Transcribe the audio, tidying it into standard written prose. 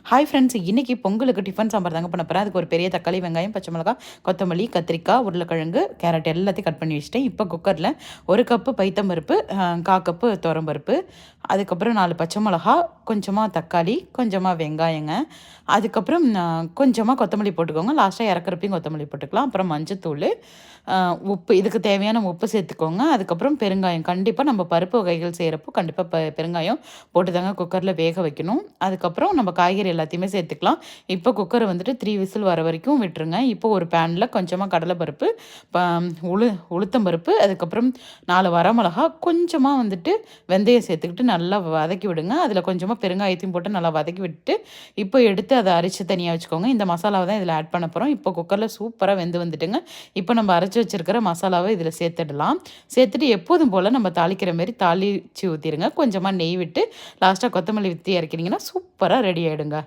Hi friends, இன்னைக்கு பொங்கலுக்கு tiffin sambar தாங்க பண்ண போகிறேன். அதுக்கு ஒரு பெரிய தக்காளி, வெங்காயம், பச்சை மிளகாய், கொத்தமல்லி, கத்திரிக்காய், உருளைக்கிழங்கு, கேரட் எல்லாத்தையும் கட் பண்ணி வச்சுட்டேன். இப்போ குக்கரில் 1 கப்பு பைத்தம்பருப்பு, 1/4 கப்பு துவரம்பருப்பு, அதுக்கப்புறம் 4 பச்சை மிளகா, கொஞ்சமாக தக்காளி, கொஞ்சமாக வெங்காயங்க, அதுக்கப்புறம் கொஞ்சமாக கொத்தமல்லி போட்டுக்கோங்க. லாஸ்ட்டாக இறக்குறப்பையும் கொத்தமல்லி போட்டுக்கலாம். அப்புறம் மஞ்சத்தூள், உப்பு, இதுக்கு தேவையான உப்பு சேர்த்துக்கோங்க. அதுக்கப்புறம் பெருங்காயம், கண்டிப்பாக நம்ம பருப்பு வகைகள் செய்கிறப்போ கண்டிப்பாக பெருங்காயம் போட்டு தாங்க குக்கரில் வேக வைக்கணும். அதுக்கப்புறம் நம்ம காய்கறி எல்லாத்தையுமே சேர்த்துக்கலாம். இப்போ குக்கரை வந்துட்டு 3 விசில் வர வரைக்கும் விட்டுருங்க. இப்போ ஒரு பேனில் கொஞ்சமாக கடலைப்பருப்பு, ப உளுத்தம்பருப்பு, அதுக்கப்புறம் 4 வரமிளகா, கொஞ்சமாக வந்துட்டு வெந்தயம் சேர்த்துக்கிட்டு நல்லா வதக்கி விடுங்க. அதில் கொஞ்சமாக பெருங்காயத்தையும் போட்டு நல்லா வதக்கி விட்டுட்டு இப்போ எடுத்து அதை அரைச்சி தனியாக வச்சுக்கோங்க. இந்த மசாலாவை தான் இதில் ஆட் பண்ண போகிறோம். இப்போ குக்கரில் சூப்பராக வெந்து வந்துட்டுங்க. இப்போ நம்ம அரைச்சி வச்சிருக்கிற மசாலாவை இதில் சேர்த்துடலாம். சேர்த்துட்டு எப்போதும் போல் நம்ம தாளிக்கிற மாரி தாளித்து ஊற்றிடுங்க. கொஞ்சமாக நெய் விட்டு லாஸ்ட்டாக கொத்தமல்லி வித்து இறக்கினீங்கன்னா சூப்பராக ரெடி ஆகிடுங்க.